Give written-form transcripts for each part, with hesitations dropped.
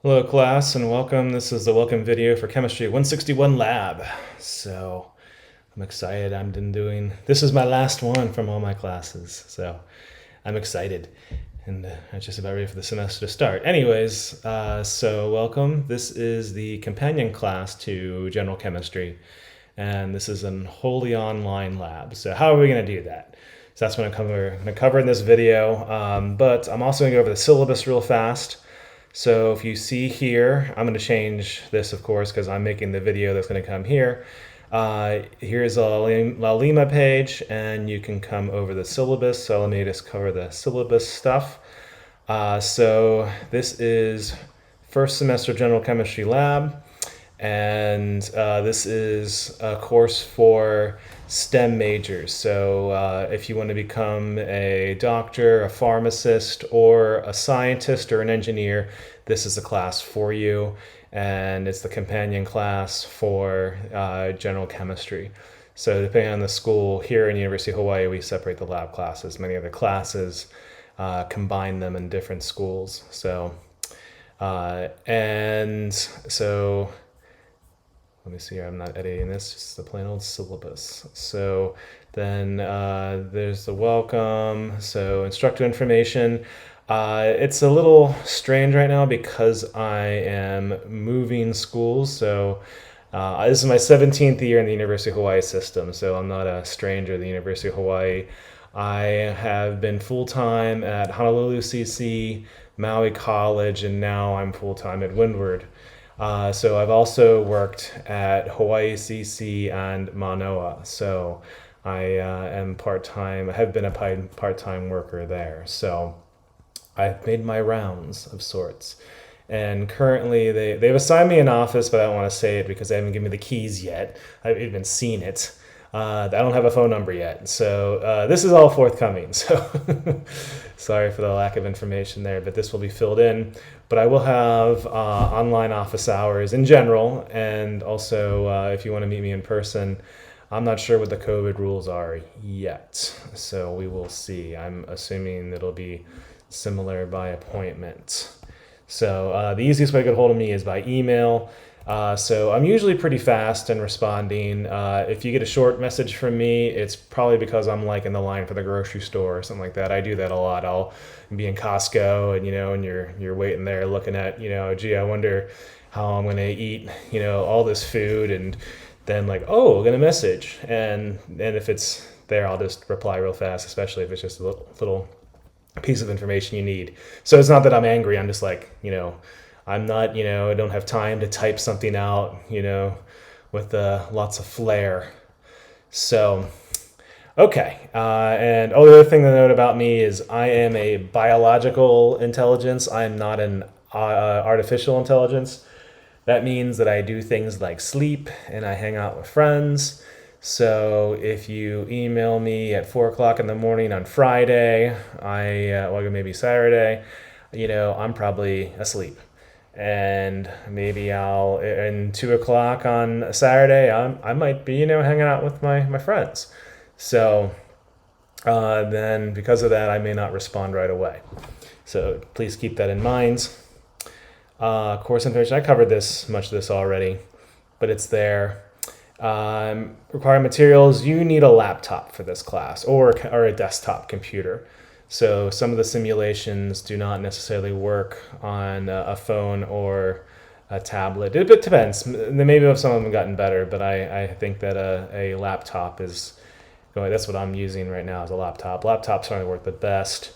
Hello class and welcome. This is the welcome video for Chemistry 161 Lab. So I'm excited. This is my last one from all my classes. So I'm excited and I'm just about ready for the semester to start. Anyways, so welcome. This is the companion class to General Chemistry. And this is an wholly online lab. So how are we going to do that? So that's what I'm going to cover in this video. But I'm also going to go over the syllabus real fast. So if you see here, I'm going to change this, of course, because I'm making the video that's going to come here. Here's a La Lima page, and you can come over the syllabus. So let me just cover the syllabus stuff. So this is first semester General Chemistry Lab, and this is a course for STEM majors. So if you want to become a doctor, a pharmacist, or a scientist or an engineer, this is the class for you. And it's the companion class for general chemistry. So depending on the school, here in University of Hawaii, we separate the lab classes. Many other classes combine them in different schools. So, let me see here, I'm not editing this, just the plain old syllabus. So then there's the welcome, so instructor information. It's a little strange right now because I am moving schools. So this is my 17th year in the University of Hawaii system, so I'm not a stranger to the University of Hawaii. I have been full-time at Honolulu CC, Maui College, and now I'm full-time at Windward. So I've also worked at Hawaii CC and Manoa. So I am part-time, I have been a part-time worker there. So I've made my rounds of sorts. And currently they've assigned me an office, but I don't want to say it because they haven't given me the keys yet. I've even seen it. I don't have a phone number yet. So this is all forthcoming. So sorry for the lack of information there, but this will be filled in. But I will have online office hours in general. And also if you want to meet me in person, I'm not sure what the COVID rules are yet. So we will see. I'm assuming it'll be similar by appointment. So the easiest way to get hold of me is by email. So I'm usually pretty fast in responding. If you get a short message from me, it's probably because I'm like in the line for the grocery store or something like that. I do that a lot. I'll be in Costco and, and you're waiting there looking at, gee, I wonder how I'm going to eat, all this food, and then like, oh, I'll get a message. And if it's there, I'll just reply real fast, especially if it's just a little piece of information you need. So it's not that I'm angry. I'm just like, I'm not, I don't have time to type something out, with lots of flair. So, okay. And the other thing to note about me is I am a biological intelligence. I'm not an artificial intelligence. That means that I do things like sleep and I hang out with friends. So if you email me at 4 o'clock in the morning on Friday, maybe Saturday, I'm probably asleep. And maybe and 2 o'clock on Saturday, I might be, hanging out with my friends. So then because of that, I may not respond right away. So please keep that in mind. Course information, I covered much of this already, but it's there. Required materials, you need a laptop for this class or a desktop computer. So some of the simulations do not necessarily work on a phone or a tablet. It depends. Maybe some of them have gotten better, but I think that a laptop is going. That's what I'm using right now, is a laptop. Laptops only work the best.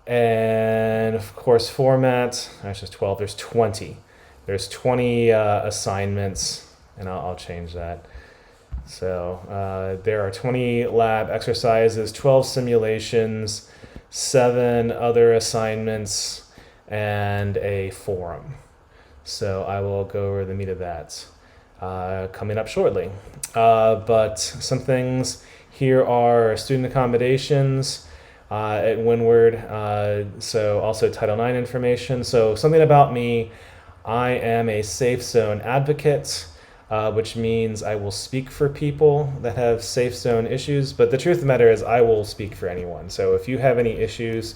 And of course, format. Actually, 12. There's 20. There's 20 assignments, and I'll change that. So there are 20 lab exercises, 12 simulations, 7 other assignments, and a forum. So I will go over the meat of that coming up shortly. But some things here are student accommodations at Windward. So also Title IX information. So something about me, I am a safe zone advocate. Which means I will speak for people that have safe zone issues. But the truth of the matter is I will speak for anyone. So if you have any issues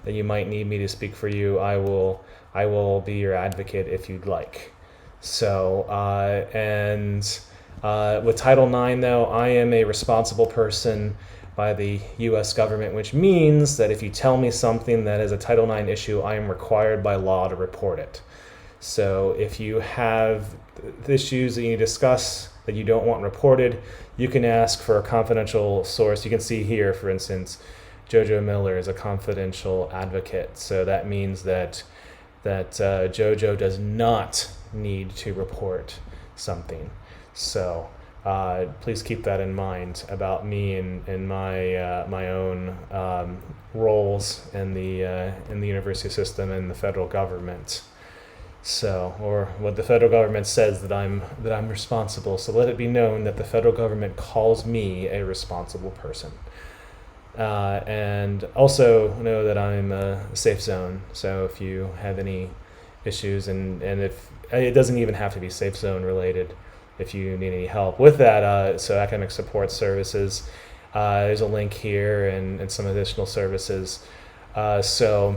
that you might need me to speak for you, I will I will be your advocate if you'd like. So, with Title IX, though, I am a responsible person by the U.S. government, which means that if you tell me something that is a Title IX issue, I am required by law to report it. So if you have issues that you need to discuss that you don't want reported, you can ask for a confidential source. You can see here, for instance, Jojo Miller is a confidential advocate. So that means that Jojo does not need to report something. So please keep that in mind about me and my own roles in the university system and the federal government. So, or what the federal government says that I'm responsible. So let it be known that the federal government calls me a responsible person. And also know that I'm a safe zone. So if you have any issues, and if it doesn't even have to be safe zone related, if you need any help with that, so academic support services, there's a link here and some additional services. So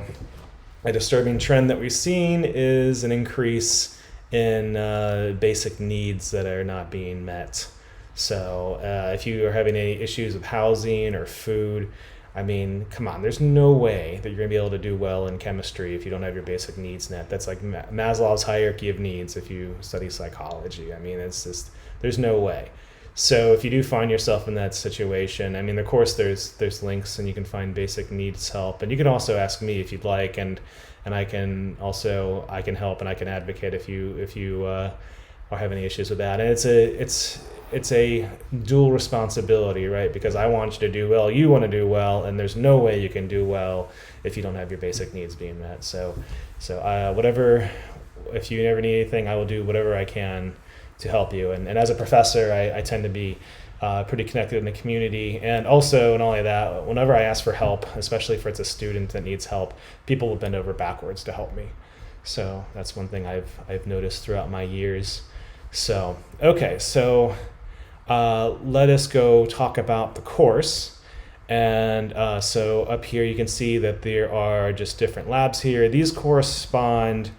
a disturbing trend that we've seen is an increase in basic needs that are not being met. So if you are having any issues with housing or food, I mean, come on, there's no way that you're going to be able to do well in chemistry if you don't have your basic needs met. That's like Maslow's hierarchy of needs if you study psychology. I mean, it's just, there's no way. So if you do find yourself in that situation, I mean, of course, there's links and you can find basic needs help. And you can also ask me if you'd like, and I can help and I can advocate if you are having any issues with that. And it's a dual responsibility, right? Because I want you to do well, you want to do well, and there's no way you can do well if you don't have your basic needs being met. So whatever, if you ever need anything, I will do whatever I can to help you. And as a professor, I tend to be pretty connected in the community. And also, not only that, whenever I ask for help, especially if it's a student that needs help, people will bend over backwards to help me. So that's one thing I've noticed throughout my years. So, okay, so let us go talk about the course. And so up here you can see that there are just different labs here. These correspond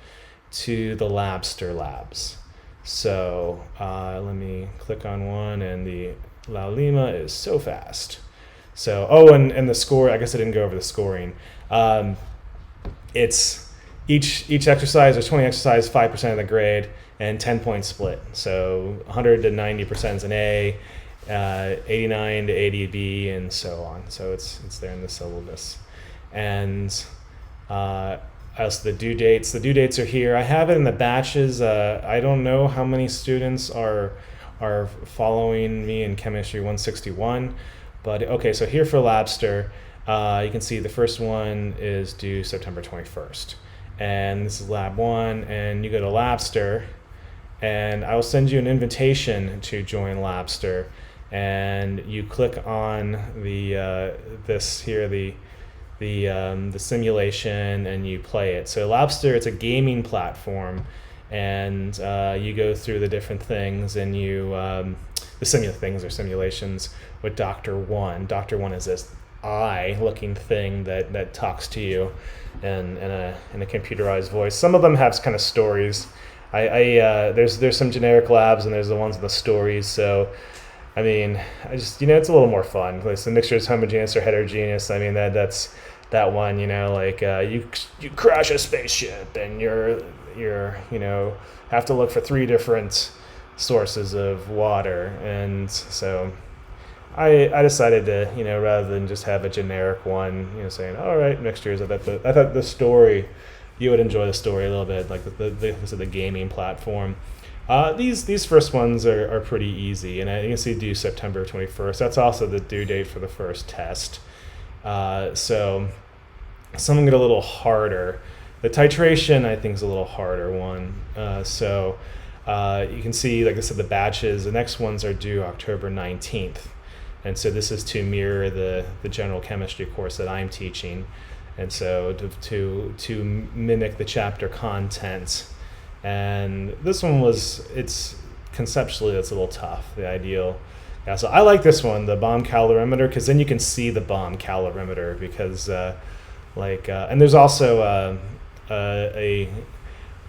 to the Labster labs. So let me click on one, and the La Lima is so fast. So, and the score, I guess I didn't go over the scoring. It's each exercise, there's 20 exercises, 5% of the grade, and 10-point split. So 100 to 90% is an A, 89 to 80 B, and so on. So it's there in the syllabus. And as the due dates are here. I have it in the batches. I don't know how many students are following me in Chemistry 161, but okay, so here for Labster, you can see the first one is due September 21st. And this is Lab 1, and you go to Labster, and I will send you an invitation to join Labster, and you click on the this here, the simulation, and you play it. So Labster, it's a gaming platform, and you go through the different things, and you things or simulations with Dr. One. Dr. One is this eye-looking thing that talks to you in a computerized voice. Some of them have kind of stories. There's some generic labs, and there's the ones with the stories. So I mean, it's a little more fun. Like the mixture is homogeneous or heterogeneous. I mean, that's that one. Like you crash a spaceship, and you're have to look for 3 different sources of water, and so I decided to rather than just have a generic one, saying all right, mixtures. I thought the story, you would enjoy the story a little bit, like the gaming platform. These first ones are pretty easy, and you can see due September 21st. That's also the due date for the first test. So some get a little harder. The titration, I think, is a little harder one. So you can see, like I said, the batches. The next ones are due October 19th. And so this is to mirror the general chemistry course that I'm teaching. And so to mimic the chapter content. And this one it's conceptually, that's a little tough, the ideal. Yeah, so I like this one, the bomb calorimeter, because then you can see the bomb calorimeter, because and there's also a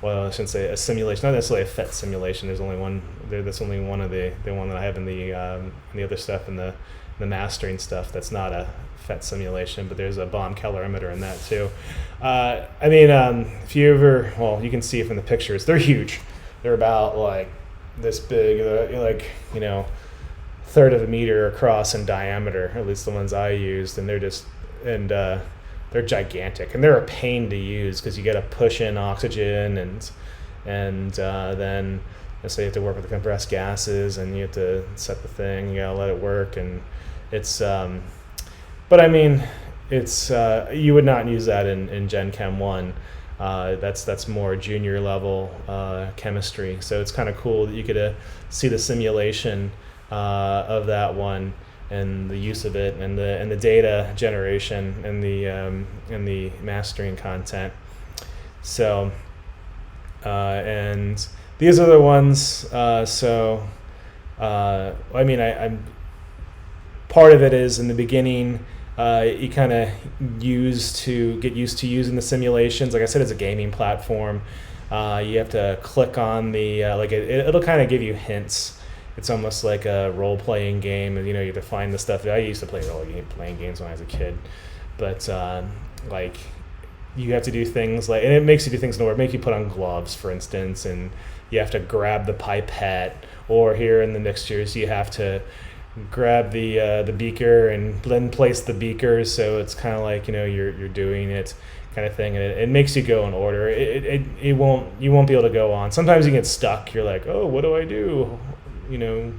well, I shouldn't say a simulation, not necessarily a PhET simulation. There's only one there. That's only one of the one that I have in the other stuff in the mastering stuff. That's not a PhET simulation, but there's a bomb calorimeter in that too. I mean, if you ever, well, you can see from the pictures, they're huge. They're about like this big, like, you know, third of a meter across in diameter. At least the ones I used, and they're just they're gigantic, and they're a pain to use because you got to push in oxygen and then so you have to work with the compressed gases, and you have to set the thing. You gotta let it work, and it's but I mean, it's you would not use that in Gen Chem 1. That's more junior level chemistry. So it's kind of cool that you could see the simulation of that one, and the use of it, and the data generation, and the mastering content. So and these are the ones. I mean, I'm part of it is in the beginning. You kind of get used to using the simulations. Like I said, it's a gaming platform. You have to click on the it'll kind of give you hints. It's almost like a role-playing game. You know, you have to find the stuff. I used to play role-playing games when I was a kid, but like you have to do things like, and it makes you do things in order. It makes you put on gloves, for instance, and you have to grab the pipette. Or here in the mixtures, you have to grab the beaker and then place the beakers, so it's kind of like, you know, you're doing it kind of thing, and it makes you go in order. You won't be able to go on. Sometimes you get stuck. You're like, oh, what do I do? You know,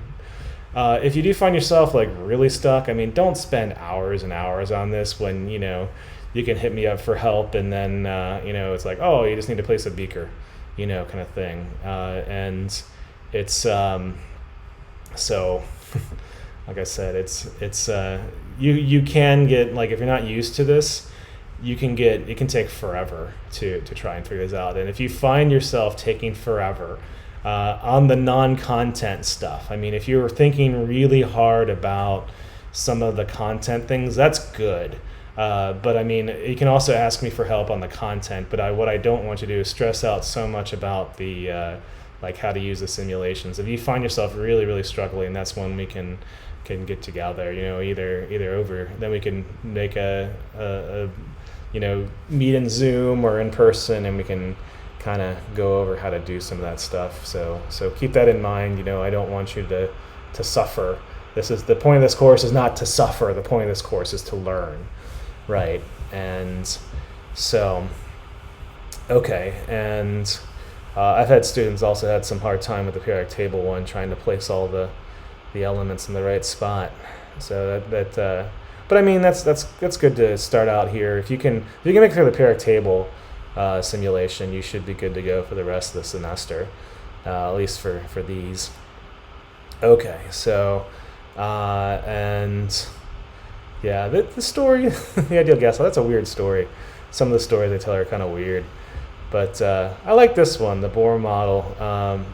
if you do find yourself like really stuck, I mean, don't spend hours and hours on this when, you know, you can hit me up for help, and then you know, it's like, oh, you just need to place a beaker, you know, kind of thing. And it's so like I said, it's you can get, like, if you're not used to this, it can take forever to try and figure this out. And if you find yourself taking forever on the non-content stuff, I mean, if you're thinking really hard about some of the content things, that's good. But I mean, you can also ask me for help on the content. But what I don't want you to do is stress out so much about the like how to use the simulations. If you find yourself really, really struggling, that's when we can get together. You know, either over, then we can make a you know, meet in Zoom or in person, and we can kind of go over how to do some of that stuff. So keep that in mind. You know, I don't want you to suffer. This is the point of this course, is not to suffer. The point of this course is to learn, right? And so, okay, and I've had students also had some hard time with the periodic table one, trying to place all the elements in the right spot. So but I mean, that's good to start out here. If you can make it through the periodic table simulation, you should be good to go for the rest of the semester, at least for these. Okay, so and yeah, the story, the ideal gas, that's a weird story. Some of the stories they tell are kind of weird, but I like this one, the Bohr model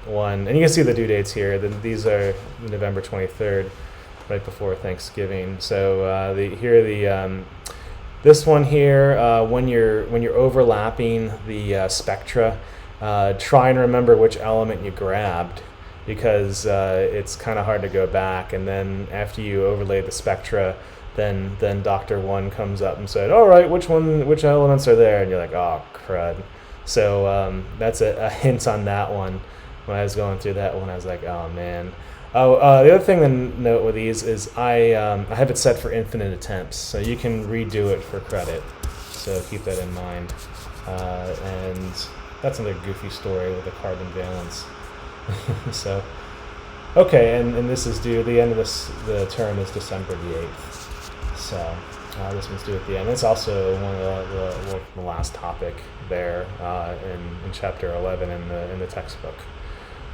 one, and you can see the due dates here. These are November 23rd, right before Thanksgiving. So this one here, when you're overlapping the spectra, try and remember which element you grabbed, because it's kind of hard to go back. And then after you overlay the spectra, then Dr. One comes up and said, all right, which elements are there? And you're like, oh, crud. So that's a hint on that one. When I was going through that one, I was like, oh, man. The other thing to note with these is I have it set for infinite attempts, so you can redo it for credit. So keep that in mind. And that's another goofy story with the carbon valence. So, okay, and this is due, the end of the term is December the 8th. So this one's due at the end. It's also one of the last topic there in chapter 11 in the textbook.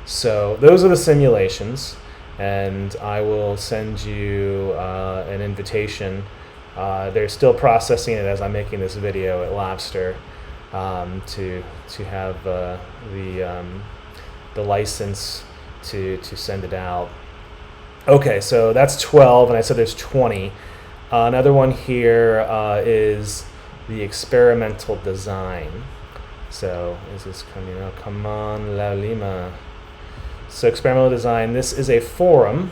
So those are the simulations, and I will send you an invitation. They're still processing it as I'm making this video at Labster to have the license to send it out. Okay, so that's 12, and I said there's 20. Another one here is the experimental design. So is this coming out? Come on, La Lima. So experimental design, this is a forum.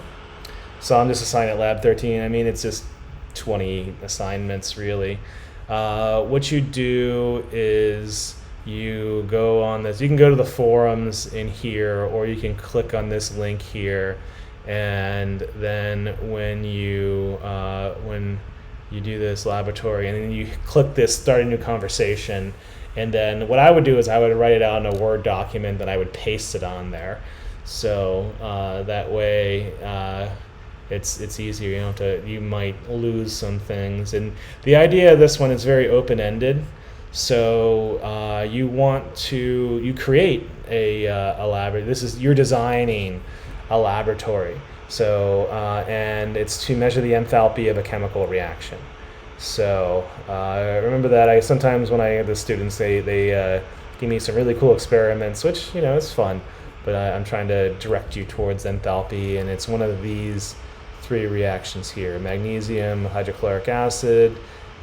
So I'm just assigning at lab 13. I mean, it's just 20 assignments really. What you do is you go on this, you can go to the forums in here, or you can click on this link here, and then when you do this laboratory, and then you click this start a new conversation, and then what I would do is I would write it out in a Word document, then I would paste it on there. So that way it's easier. You don't have to, you might lose some things. And the idea of this one is very open-ended. So you create a laboratory. You're designing a laboratory. So and it's to measure the enthalpy of a chemical reaction. So remember that sometimes when I have the students, they give me some really cool experiments, which it's fun. But I'm trying to direct you towards enthalpy, and it's one of these 3 reactions here: magnesium hydrochloric acid,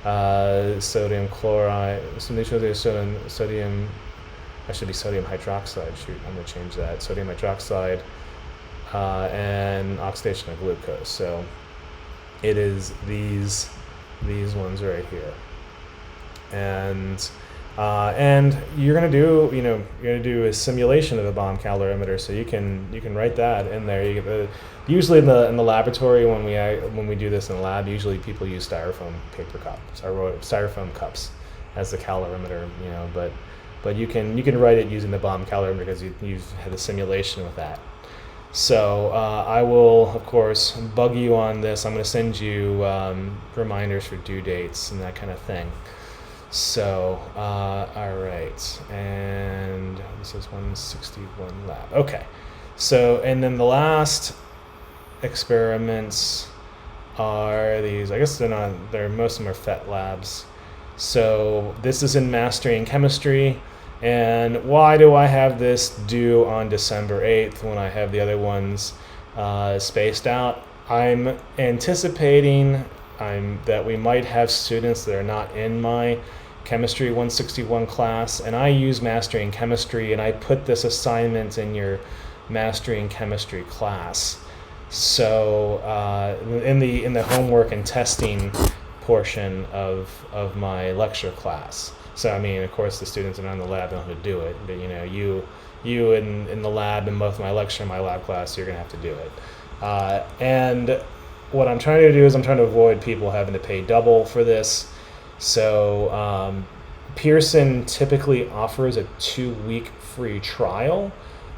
sodium chloride, sodium. I should be sodium hydroxide. Shoot, I'm gonna change that. Sodium hydroxide and oxidation of glucose. So it is these ones right here, and you're gonna do a simulation of a bomb calorimeter, so you can write that in there. Usually in the laboratory when we do this in the lab, usually people use styrofoam paper cups or styrofoam cups as the calorimeter, but you can write it using the bomb calorimeter because you've had a simulation with that. So I will, of course, bug you on this. I'm going to send you reminders for due dates and that kind of thing. So, all right, and this is 161 lab. Okay, so, and then the last experiments are these. I guess most of them are PhET labs. So this is in mastering chemistry. And why do I have this due on December 8th when I have the other ones spaced out? I'm anticipating that we might have students that are not in my Chemistry 161 class, and I use Mastering Chemistry, and I put this assignment in your Mastering Chemistry class. So in the homework and testing portion of my lecture class. So I mean, of course, the students that are in the lab don't have to do it, but you in the lab and both my lecture and my lab class, you're gonna have to do it. And what I'm trying to do is I'm trying to avoid people having to pay double for this. So Pearson typically offers a 2-week free trial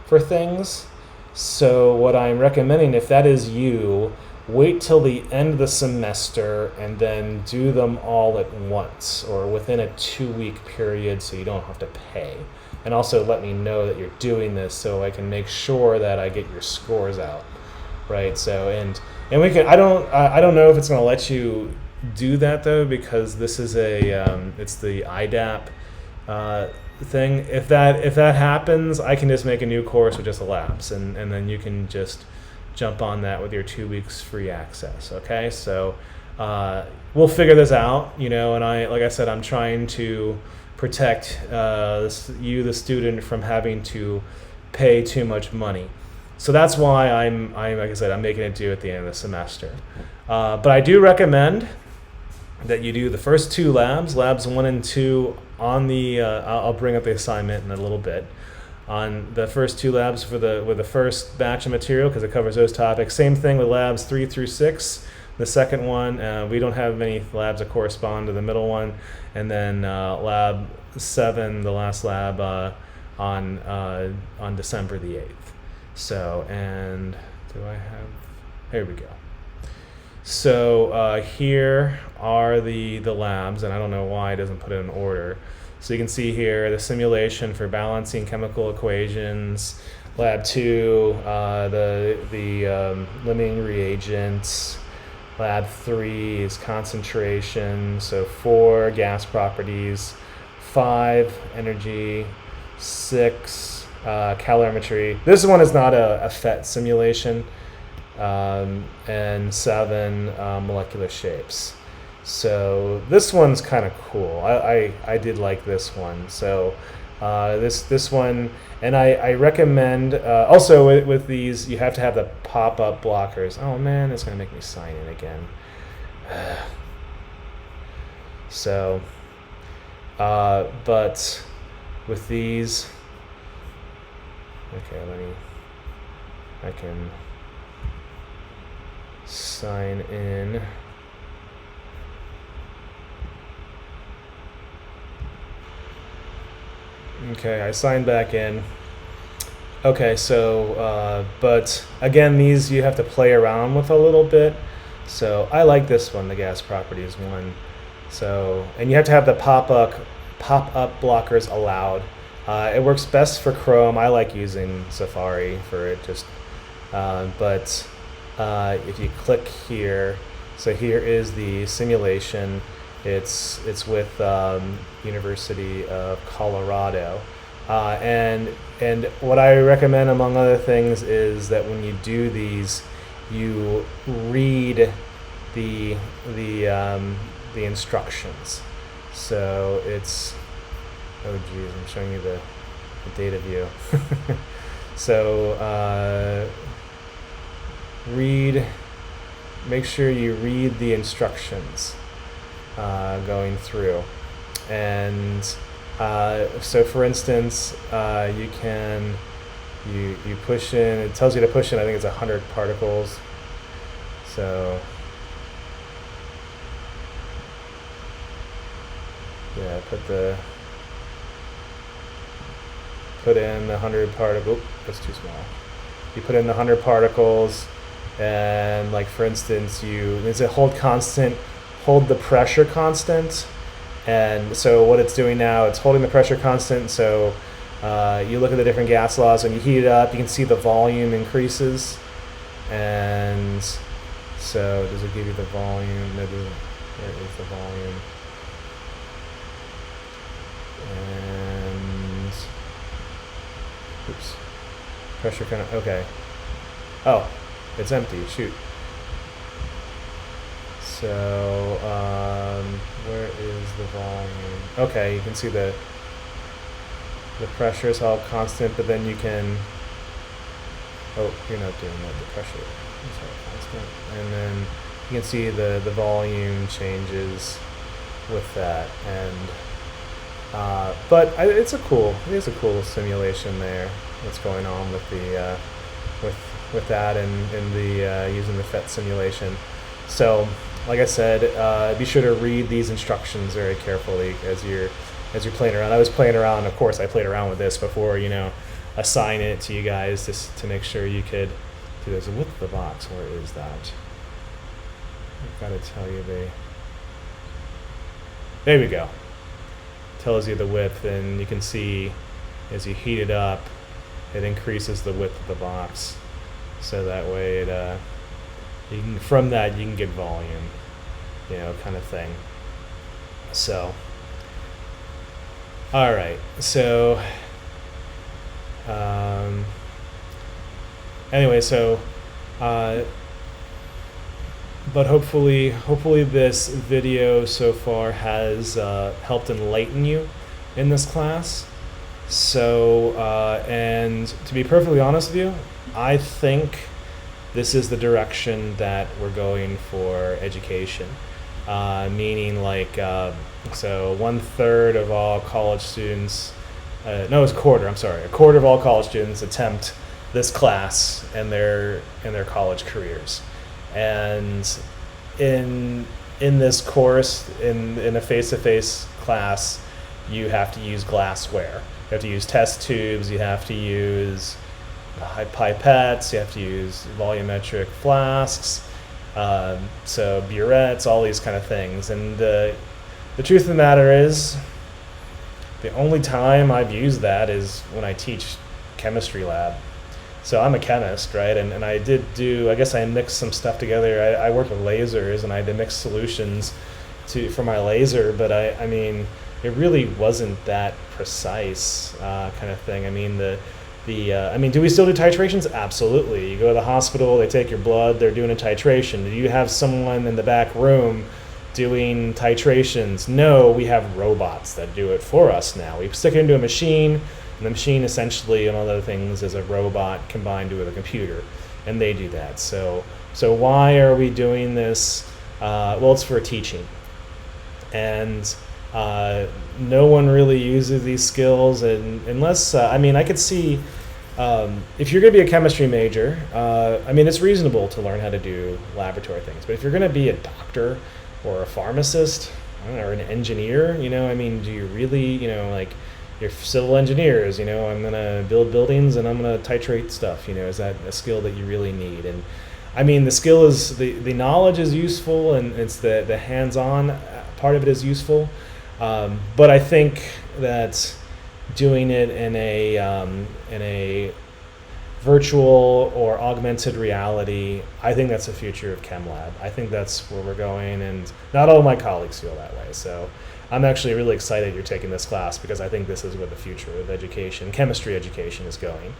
for things. So what I'm recommending, if that is you, wait till the end of the semester and then do them all at once or within a 2-week period so you don't have to pay. And also let me know that you're doing this so I can make sure that I get your scores out, right? So and we can. I don't know if it's going to let you do that though, because this is it's the IDAP thing. If that happens, I can just make a new course with just the labs, and then you can just jump on that with your 2 weeks free access. Okay, so we'll figure this out, and like I said, I'm trying to protect you, the student, from having to pay too much money. So that's why I'm like I said, I'm making it due at the end of the semester. But I do recommend that you do the first 2 labs 1 and 2 on the. I'll bring up the assignment in a little bit. On the first 2 labs with the first batch of material, because it covers those topics. Same thing with labs 3 through 6. The second one, we don't have many labs that correspond to the middle one, and then lab 7, the last lab on December the 8th. So, and do I have? Here we go. So here are the labs, and I don't know why it doesn't put it in order. So you can see here the simulation for balancing chemical equations, lab 2, the limiting reagents, lab 3 is concentration, so 4 gas properties, 5 energy, 6 calorimetry. This one is not a PhET simulation, and 7 molecular shapes. So this one's kind of cool. I did like this one. So This one, and I recommend also with these you have to have the pop-up blockers. Oh man, it's gonna make me sign in again. So, but with these, okay, I can sign in. Okay, I signed back in. Okay, so, but again, these you have to play around with a little bit. So I like this one, the gas properties one. So, and you have to have the pop-up blockers allowed. It works best for Chrome. I like using Safari for it, just, but if you click here, so here is the simulation. It's with University of Colorado, and what I recommend among other things is that when you do these, you read the instructions. So it's, oh geez, I'm showing you the data view. So make sure you read the instructions going through. And so for instance, you push in, it tells you to push in, I think it's 100 particles. So yeah, put in the 100 particles. That's too small. You put in the 100 particles, and like for instance, it's a hold the pressure constant. And so what it's doing now, it's holding the pressure constant. So you look at the different gas laws, and you heat it up, you can see the volume increases. And so does it give you the volume? Maybe where is the volume? And oops, pressure kind of, okay. Oh, it's empty, shoot. So where is the volume? Okay, you can see the pressure is all constant, but then you can, oh, you're not doing that, the pressure is all constant. And then you can see the volume changes with that. And but it is a cool simulation there. What's going on with the with that and the using the FET simulation. So, like I said, be sure to read these instructions very carefully as you're playing around. I was playing around. Of course, I played around with this before, assign it to you guys just to make sure you could do this. Width of the box, where is that? I've got to tell you there we go. Tells you the width, and you can see as you heat it up, it increases the width of the box. So that way from that you can get volume, kind of thing. So, all right. So, anyway, so, but hopefully this video so far has helped enlighten you in this class. So, and to be perfectly honest with you, I think this is the direction that we're going for education. Meaning like, so 1/3 of all college students, no, it's a quarter, I'm sorry, a quarter of all college students attempt this class in their college careers. And in this course, in a face-to-face class, you have to use glassware. You have to use test tubes, you have to use pipettes, you have to use volumetric flasks, so burettes, all these kind of things. And the truth of the matter is, the only time I've used that is when I teach chemistry lab. So I'm a chemist, right? And I guess I mixed some stuff together. I work with lasers, and I had to mix solutions for my laser, but I mean, it really wasn't that precise kind of thing. I mean, do we still do titrations? Absolutely. You go to the hospital, they take your blood, they're doing a titration. Do you have someone in the back room doing titrations. No, we have robots that do it for us now. We stick it into a machine, and the machine essentially, among other things, is a robot combined with a computer, and they do that. So why are we doing this? Well, it's for teaching, and no one really uses these skills, and unless I could see. If you're going to be a chemistry major, it's reasonable to learn how to do laboratory things. But if you're going to be a doctor or a pharmacist, I don't know, or an engineer, do you really, like you're civil engineers, I'm going to build buildings and I'm going to titrate stuff, is that a skill that you really need? And the skill is, the knowledge is useful, and it's the hands-on part of it is useful. But I think that doing it in a virtual or augmented reality, I think that's the future of Chem Lab. I think that's where we're going, and not all of my colleagues feel that way. So I'm actually really excited you're taking this class, because I think this is where the future of education, chemistry education, is going.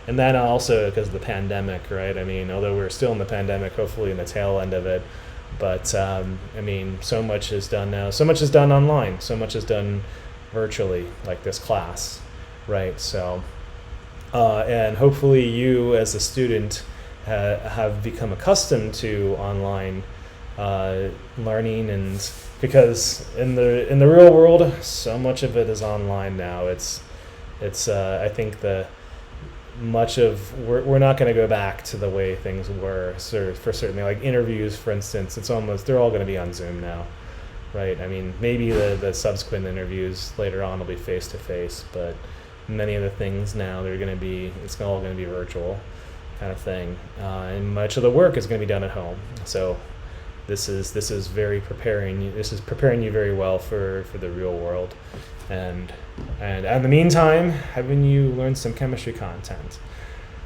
And then also because of the pandemic, right? Although we're still in the pandemic, hopefully in the tail end of it, but so much is done now. So much is done online. So much is done virtually, like this class, right? So, and hopefully you as a student have become accustomed to online learning, and because in the real world, so much of it is online now. It's I think we're not going to go back to the way things were. So for certainly, like interviews, for instance, they're all going to be on Zoom now. Right. Maybe the subsequent interviews later on will be face to face, but many of the things now it's all going to be virtual, kind of thing, and much of the work is going to be done at home. So this is preparing you very well for the real world, and in the meantime, having you learn some chemistry content.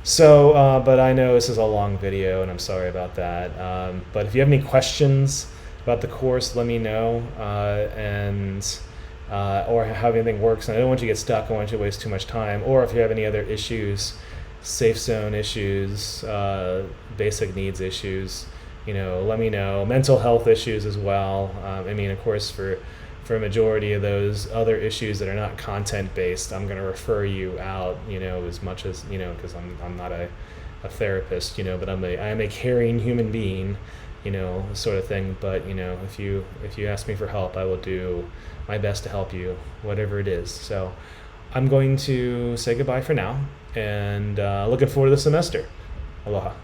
So, but I know this is a long video, and I'm sorry about that. But if you have any questions about the course, let me know, or how anything works. And I don't want you to get stuck. I don't want you to waste too much time. Or if you have any other issues, safe zone issues, basic needs issues, let me know. Mental health issues as well. Of course, for a majority of those other issues that are not content based, I'm going to refer you out, as much as, because I'm not a therapist, but I am a caring human being, sort of thing. But if you ask me for help, I will do my best to help you, whatever it is. So I'm going to say goodbye for now, and looking forward to the semester. Aloha.